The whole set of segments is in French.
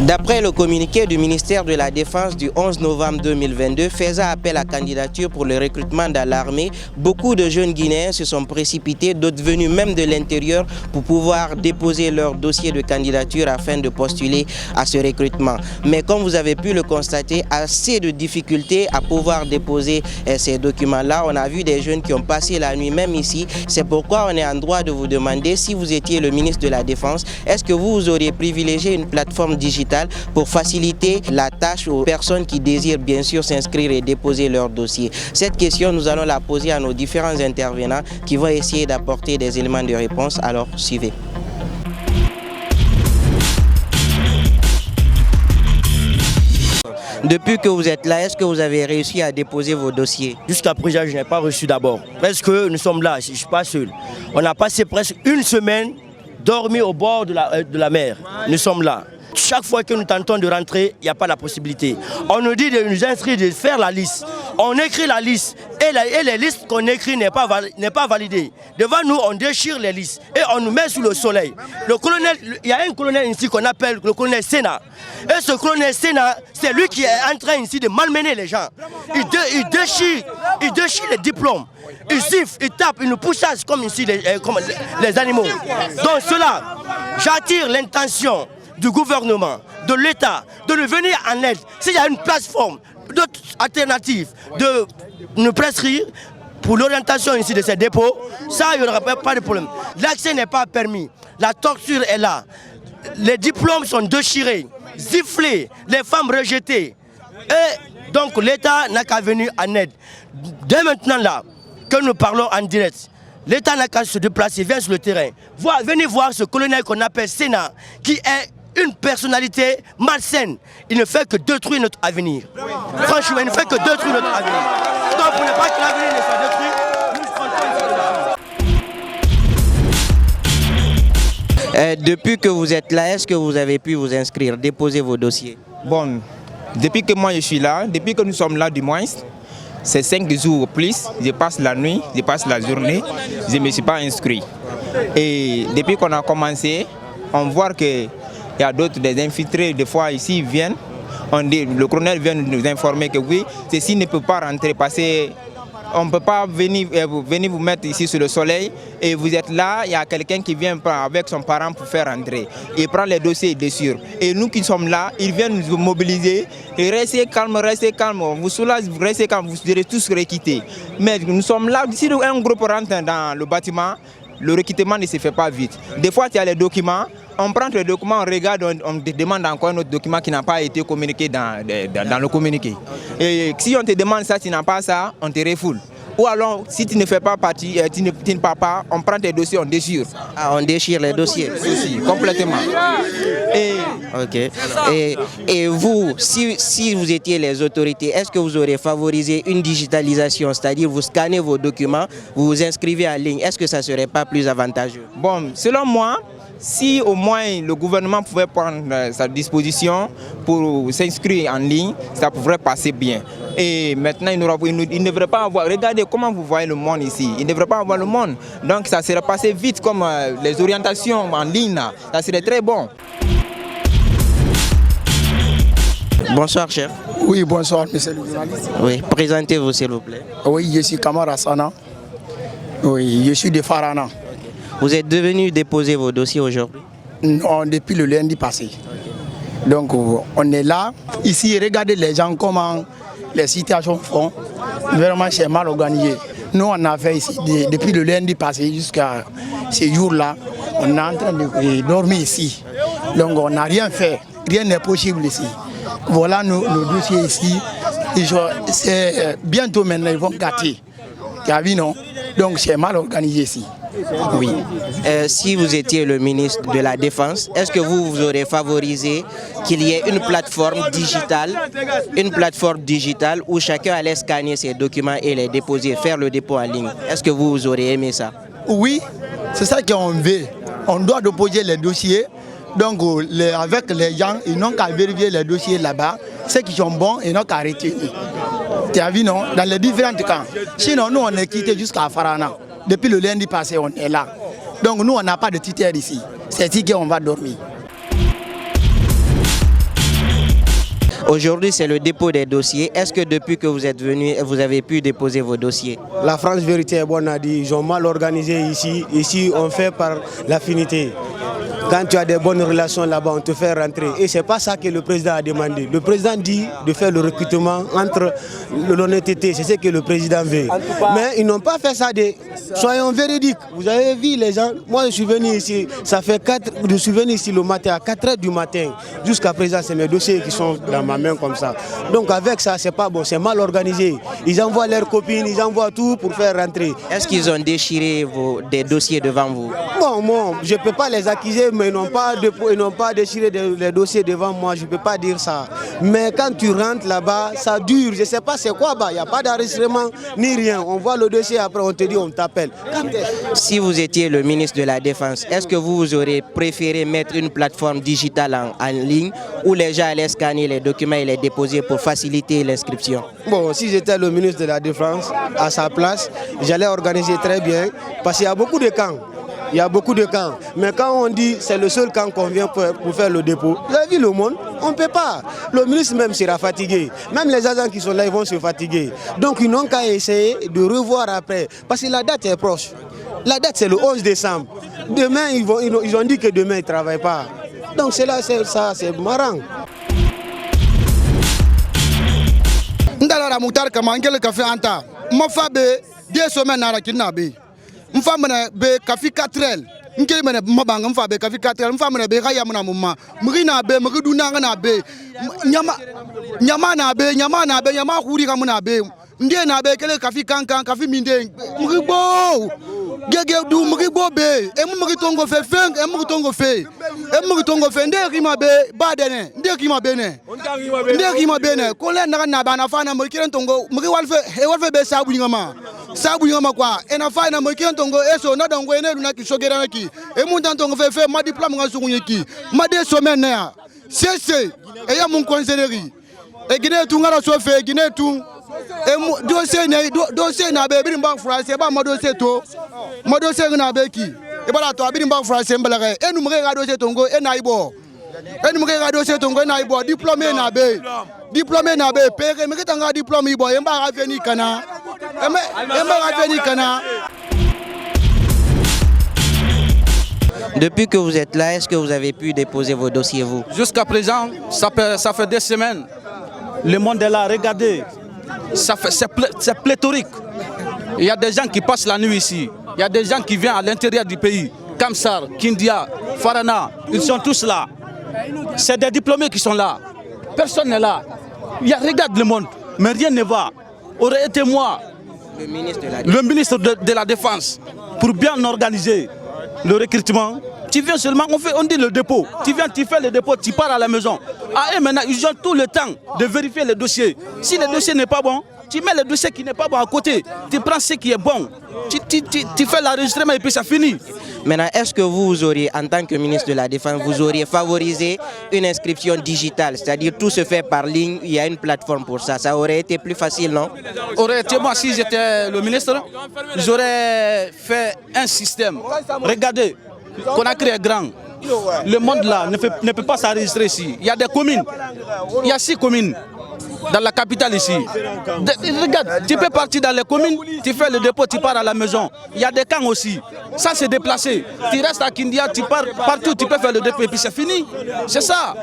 D'après le communiqué du ministère de la Défense du 11 novembre 2022 faisant appel à candidature pour le recrutement dans l'armée, beaucoup de jeunes Guinéens se sont précipités, d'autres venus même de l'intérieur pour pouvoir déposer leur dossier de candidature afin de postuler à ce recrutement. Mais comme vous avez pu le constater, assez de difficultés à pouvoir déposer ces documents-là. On a vu des jeunes qui ont passé la nuit même ici. C'est pourquoi on est en droit de vous demander, si vous étiez le ministre de la Défense, est-ce que vous auriez privilégié une plateforme digitale pour faciliter la tâche aux personnes qui désirent bien sûr s'inscrire et déposer leur dossier? Cette question, nous allons la poser à nos différents intervenants qui vont essayer d'apporter des éléments de réponse. Alors, suivez. Depuis que vous êtes là, est-ce que vous avez réussi à déposer vos dossiers? Jusqu'à présent, je n'ai pas reçu d'abord. Parce que nous sommes là, je ne suis pas seul. On a passé presque une semaine dormi au bord de la mer. Nous sommes là. Chaque fois que nous tentons de rentrer, il n'y a pas la possibilité. On nous dit de nous inscrire, de faire la liste. On écrit la liste et les listes qu'on écrit n'est pas validée. Devant nous, on déchire les listes et on nous met sous le soleil. Le colonel, il y a un colonel ici qu'on appelle le colonel Sénat. Et ce colonel Sénat, c'est lui qui est en train ici de malmener les gens. Il déchire les diplômes. Il siffle, il tape, il nous poussage comme ici les animaux. Donc cela, j'attire l'intention du gouvernement, de l'État, de nous venir en aide. S'il y a une plateforme alternative de nous prescrire pour l'orientation ici de ces dépôts, ça, il n'y aura pas de problème. L'accès n'est pas permis, la torture est là, les diplômes sont déchirés, sifflés, les femmes rejetées. Et donc l'État n'a qu'à venir en aide. Dès maintenant là, que nous parlons en direct, l'État n'a qu'à se déplacer, vient sur le terrain. Venez voir ce colonel qu'on appelle Sénat, qui est une personnalité malsaine. Il ne fait que détruire notre avenir. Franchement, il ne fait que détruire notre avenir. Donc, pour ne pas que l'avenir ne soit détruit, depuis que vous êtes là, est-ce que vous avez pu vous inscrire, déposer vos dossiers? Bon, depuis que moi je suis là, depuis que nous sommes là du moins, c'est 5 jours au plus, je passe la nuit, je passe la journée, je ne me suis pas inscrit. Et depuis qu'on a commencé, on voit que il y a d'autres, des infiltrés, des fois ici, ils viennent. Le colonel vient nous informer que oui, ceci ne peut pas rentrer parce qu'on ne peut pas venir vous mettre ici sur le soleil et vous êtes là, il y a quelqu'un qui vient avec son parent pour faire rentrer. Il prend les dossiers dessus. Et nous qui sommes là, ils viennent nous mobiliser. Et restez calme, on vous soulage, restez calme, vous serez tous requittés. Mais nous sommes là, si un groupe rentre dans le bâtiment, le requittement ne se fait pas vite. Des fois, il y a les documents. On prend le document, on regarde, on demande encore un autre document qui n'a pas été communiqué dans le communiqué. Et si on te demande ça, tu n'as pas ça, on te refoule. Ou alors, si tu ne fais pas partie, tu ne pars pas, on prend tes dossiers, on déchire. Ah, on déchire les dossiers? Oui, complètement. Ok. Et vous, si vous étiez les autorités, est-ce que vous aurez favorisé une digitalisation, c'est-à-dire vous scannez vos documents, vous vous inscrivez en ligne, est-ce que ça ne serait pas plus avantageux? Bon, selon moi, si au moins le gouvernement pouvait prendre sa disposition pour s'inscrire en ligne, ça pourrait passer bien. Et maintenant, il ne devrait pas avoir... Regardez comment vous voyez le monde ici. Il ne devrait pas avoir le monde. Donc ça serait passé vite comme les orientations en ligne. Là. Ça serait très bon. Bonsoir, chef. Oui, bonsoir, monsieur le journaliste. Oui, présentez-vous, s'il vous plaît. Oui, je suis Kamara Sana. Oui, je suis de Farana. Vous êtes devenu déposer vos dossiers aujourd'hui? Non, depuis le lundi passé. Donc, on est là. Ici, regardez les gens, comment les situations font. Vraiment, c'est mal organisé. Nous, on a fait ici, depuis le lundi passé jusqu'à ces jours-là, on est en train de dormir ici. Donc, on n'a rien fait. Rien n'est possible ici. Voilà nos dossiers ici. C'est bientôt maintenant, ils vont gâter. Tu as vu, non? Donc, c'est mal organisé ici. Oui. Si vous étiez le ministre de la Défense, est-ce que vous aurez favorisé qu'il y ait une plateforme digitale où chacun allait scanner ses documents et les déposer, faire le dépôt en ligne? Est-ce que vous aurez aimé ça? Oui, c'est ça qu'on veut. On doit déposer les dossiers. Donc, avec les gens, ils n'ont qu'à vérifier les dossiers là-bas. Ceux qui sont bons, ils n'ont qu'à retenir. Tu as vu, non? Dans les différents camps. Sinon, nous, on est quitté jusqu'à Farana. Depuis le lundi passé, on est là. Donc nous, on n'a pas de titre ici. C'est ici qu'on va dormir. Aujourd'hui, c'est le dépôt des dossiers. Est-ce que depuis que vous êtes venu, vous avez pu déposer vos dossiers? La France Vérité est bonne a dit, ils ont mal organisé ici. Ici, on fait par l'affinité. Quand tu as des bonnes relations là-bas, on te fait rentrer. Et ce n'est pas ça que le président a demandé. Le président dit de faire le recrutement entre l'honnêteté. C'est ce que le président veut. Mais ils n'ont pas fait ça. Soyons véridiques. Vous avez vu les gens. Moi, je suis venu ici. Je suis venu ici le matin à 4 h du matin. Jusqu'à présent, c'est mes dossiers qui sont dans ma main comme ça. Donc avec ça, c'est pas bon. C'est mal organisé. Ils envoient leurs copines, ils envoient tout pour faire rentrer. Est-ce qu'ils ont déchiré des dossiers devant vous? Bon, je ne peux pas les accuser, mais ils n'ont pas déchiré les dossiers devant moi, je ne peux pas dire ça. Mais quand tu rentres là-bas, ça dure, je ne sais pas c'est quoi, il n'y a pas d'enregistrement ni rien. On voit le dossier, après on te dit on t'appelle. Si vous étiez le ministre de la Défense, est-ce que vous auriez préféré mettre une plateforme digitale en ligne où les gens allaient scanner les documents et les déposer pour faciliter l'inscription? Bon, si j'étais le ministre de la Défense, à sa place, j'allais organiser très bien, parce qu'il y a beaucoup de camps. Il y a beaucoup de camps. Mais quand on dit c'est le seul camp qu'on vient pour faire le dépôt, vous avez vu le monde, on ne peut pas. Le ministre même sera fatigué. Même les agents qui sont là, ils vont se fatiguer. Donc ils n'ont qu'à essayer de revoir après. Parce que la date est proche. La date c'est le 11 décembre. Demain, ils ont dit que demain ils ne travaillent pas. Donc c'est là, c'est marrant. Ndala Moutar Kamangel Café Anta. Ma fabe 2 semaines à la kidnappé. Mfamene be kafi 4 nkeli mene mabanga mfa be kafi 4 mfamene be kaya muna mumma mugina be muguduna na be nyama na be khuri ka muna be ndie na be kele kafi kankan kafi minde mugibo gege du mugibo be mugitongo fe feng mugitongo fe ndie kima be badene ndie kima bene ko le na bana fana mo kiren tongo mugi walfe be sabu ngama kwa ena faina mo kiren tongo eso na dongo ene luna ki sogera na ki mundan tongo fe ma diplôme nga sugunye ki ma de semaine na cc e ya mon conseillerie e gine tungara so fe gine tung dossier na be birimba français ba mo dossier na be ki e bala to birimba français mbala e nu mre ga dossier tongo e na ibo diplômé na be pere me ketanga diplôme ibo e mba ga veni kana Depuis que vous êtes là, est-ce que vous avez pu déposer vos dossiers, vous? Jusqu'à présent, ça fait 2 semaines. Le monde est là, regardez. C'est pléthorique. Il y a des gens qui passent la nuit ici. Il y a des gens qui viennent à l'intérieur du pays. Kamsar, Kindia, Farana, ils sont tous là. C'est des diplômés qui sont là. Personne n'est là. Regarde le monde, mais rien ne va. Aurait été moi, le ministre de la Défense, pour bien organiser le recrutement. Tu viens seulement, on dit le dépôt. Tu viens, tu fais le dépôt, tu pars à la maison. Et maintenant, ils ont tout le temps de vérifier les dossiers. Si le dossier n'est pas bon, tu mets le dossier qui n'est pas bon à côté. Tu prends ce qui est bon. Tu fais l'enregistrement et puis ça finit. Maintenant, est-ce que vous auriez, en tant que ministre de la Défense, vous auriez favorisé une inscription digitale? C'est-à-dire tout se fait par ligne, il y a une plateforme pour ça. Ça aurait été plus facile, non? Aurait été moi, si j'étais le ministre, j'aurais fait un système. Regardez, Conakry est grand. Le monde là ne peut pas s'enregistrer ici. Il y a des communes. Il y a 6 communes dans la capitale ici. Regarde, tu peux partir dans les communes, tu fais le dépôt, tu pars à la maison. Il y a des camps aussi. Ça c'est déplacé. Tu restes à Kindia, tu pars partout, tu peux faire le dépôt et puis c'est fini. C'est ça.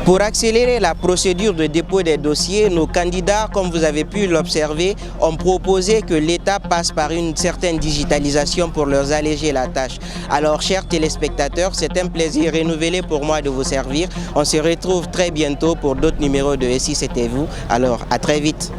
Pour accélérer la procédure de dépôt des dossiers, nos candidats, comme vous avez pu l'observer, ont proposé que l'État passe par une certaine digitalisation pour leur alléger la tâche. Alors, chers téléspectateurs, c'est un plaisir renouvelé pour moi de vous servir. On se retrouve très bientôt pour d'autres numéros de Et si c'était vous. Alors, à très vite.